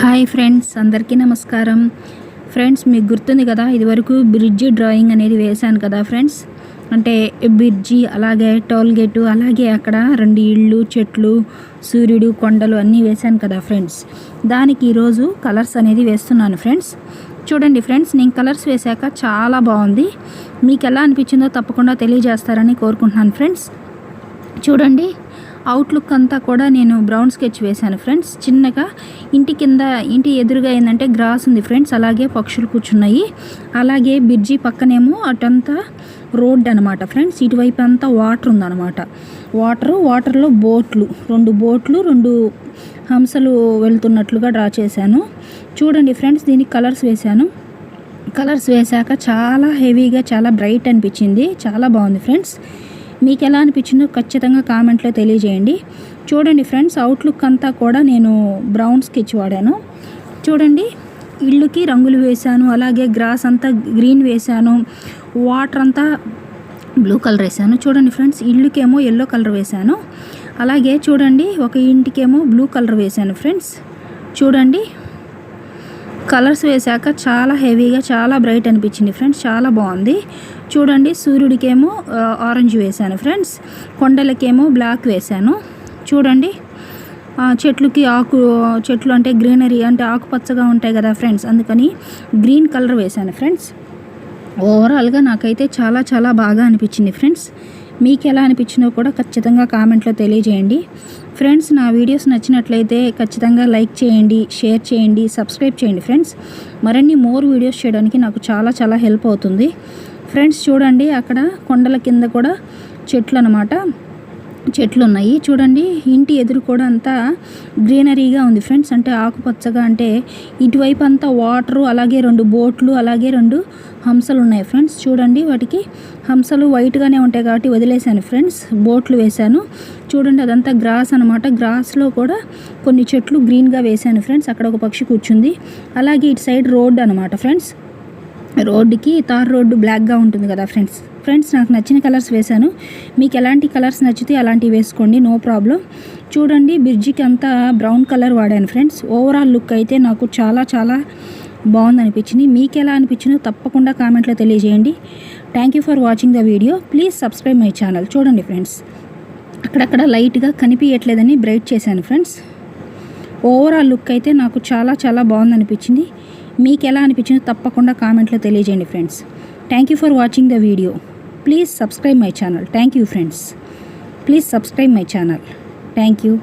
Hi friends, అందరికీ నమస్కారం. Friends, మీకు గుర్తుంది కదా, ఇదివరకు బ్రిడ్జి డ్రాయింగ్ అనేది వేశాను కదా ఫ్రెండ్స్. అంటే బ్రిడ్జి, అలాగే టోల్ గేటు, అలాగే అక్కడ 2 ఇళ్ళు, చెట్లు, సూర్యుడు, కొండలు అన్నీ వేశాను కదా ఫ్రెండ్స్. దానికి ఈరోజు కలర్స్ అనేది వేస్తున్నాను ఫ్రెండ్స్. చూడండి ఫ్రెండ్స్, నేను కలర్స్ వేశాక చాలా బాగుంది. మీకు ఎలా అనిపించిందో తప్పకుండా తెలియజేస్తారని కోరుకుంటున్నాను ఫ్రెండ్స్. చూడండి, అవుట్లుక్ అంతా కూడా నేను బ్రౌన్ స్కెచ్ వేశాను ఫ్రెండ్స్. చిన్నగా ఇంటి ఎదురుగా ఏంటంటే గ్రాస్ ఉంది ఫ్రెండ్స్, అలాగే పక్షులు కూర్చున్నాయి. అలాగే బ్రిడ్జి పక్కనేమో అటంతా రోడ్ అనమాట ఫ్రెండ్స్. ఇటువైపు అంతా వాటర్ ఉందన్నమాట. వాటర్లో బోట్లు, 2 బోట్లు, 2 హంసలు వెళ్తున్నట్లుగా డ్రా చేశాను. చూడండి ఫ్రెండ్స్, దీనికి కలర్స్ వేశాను. కలర్స్ వేశాక చాలా హెవీగా, చాలా బ్రైట్ అనిపించింది. చాలా బాగుంది ఫ్రెండ్స్. మీకు ఎలా అనిపించిందో ఖచ్చితంగా కామెంట్లో తెలియజేయండి. చూడండి ఫ్రెండ్స్, అవుట్లుక్ అంతా కూడా నేను బ్రౌన్ స్కెచ్ వాడాను. చూడండి, ఇళ్ళుకి రంగులు వేశాను, అలాగే గ్రాస్ అంతా గ్రీన్ వేశాను, వాటర్ అంతా బ్లూ కలర్ వేసాను. చూడండి ఫ్రెండ్స్, ఇళ్ళుకేమో ఎల్లో కలర్ వేశాను. అలాగే చూడండి, ఒక ఇంటికేమో బ్లూ కలర్ వేశాను ఫ్రెండ్స్. చూడండి, కలర్స్ వేశాక చాలా హెవీగా, చాలా బ్రైట్ అనిపించింది ఫ్రెండ్స్. చాలా బాగుంది. చూడండి, సూర్యుడికేమో ఆరెంజ్ వేశాను ఫ్రెండ్స్. కొండలకేమో బ్లాక్ వేశాను. చూడండి, చెట్లు అంటే గ్రీనరీ అంటే ఆకుపచ్చగా ఉంటాయి కదా ఫ్రెండ్స్, అందుకని గ్రీన్ కలర్ వేశాను ఫ్రెండ్స్. ఓవరాల్గా నాకైతే చాలా చాలా బాగా అనిపించింది ఫ్రెండ్స్. మీకు ఎలా అనిపించిందో కూడా ఖచ్చితంగా కామెంట్లో తెలియజేయండి ఫ్రెండ్స్. నా వీడియోస్ నచ్చినట్లయితే ఖచ్చితంగా లైక్ చేయండి, షేర్ చేయండి, సబ్స్క్రైబ్ చేయండి ఫ్రెండ్స్. మరిన్ని మోర్ వీడియోస్ చేయడానికి నాకు చాలా చాలా హెల్ప్ అవుతుంది ఫ్రెండ్స్. చూడండి, అక్కడ కొండల కింద కూడా చెట్లు ఉన్నాయి. చూడండి, ఇంటి ఎదురు కూడా అంతా గ్రీనరీగా ఉంది ఫ్రెండ్స్. అంటే ఆకుపచ్చగా, అంటే ఇటువైపు అంతా వాటరు, అలాగే 2 బోట్లు, అలాగే 2 హంసలు ఉన్నాయి ఫ్రెండ్స్. చూడండి, వాటికి హంసలు వైట్గానే ఉంటాయి కాబట్టి వదిలేశాను ఫ్రెండ్స్. బోట్లు వేశాను. చూడండి, అదంతా గ్రాస్ అనమాట. గ్రాస్లో కూడా కొన్ని చెట్లు గ్రీన్గా వేశాను ఫ్రెండ్స్. అక్కడ ఒక పక్షి కూర్చుంది. అలాగే ఇటు సైడ్ రోడ్ అనమాట ఫ్రెండ్స్. రోడ్డుకి తార్ రోడ్డు బ్లాక్గా ఉంటుంది కదా ఫ్రెండ్స్. నాకు నచ్చిన కలర్స్ వేశాను. మీకు ఎలాంటి కలర్స్ నచ్చితే అలాంటివి వేసుకోండి, నో ప్రాబ్లం. చూడండి, బ్రిడ్జికి అంతా బ్రౌన్ కలర్ వాడాను ఫ్రెండ్స్. ఓవరాల్ లుక్ అయితే నాకు చాలా చాలా బాగుంది అనిపించింది. మీకు ఎలా అనిపించిందో తప్పకుండా కామెంట్లో తెలియజేయండి. Thank you for watching the video. Please subscribe my channel. చూడండి ఫ్రెండ్స్, అక్కడక్కడ లైట్గా కనిపించట్లేదని బ్రైట్ చేశాను ఫ్రెండ్స్. ఓవరాల్ లుక్ అయితే నాకు చాలా చాలా బాగుంది అనిపించింది. మీకు ఎలా అనిపించిందో తప్పకుండా కామెంట్లో తెలియజేయండి friends. Thank you for watching the video. Please subscribe my channel. Thank you friends. Please subscribe my channel. Thank you.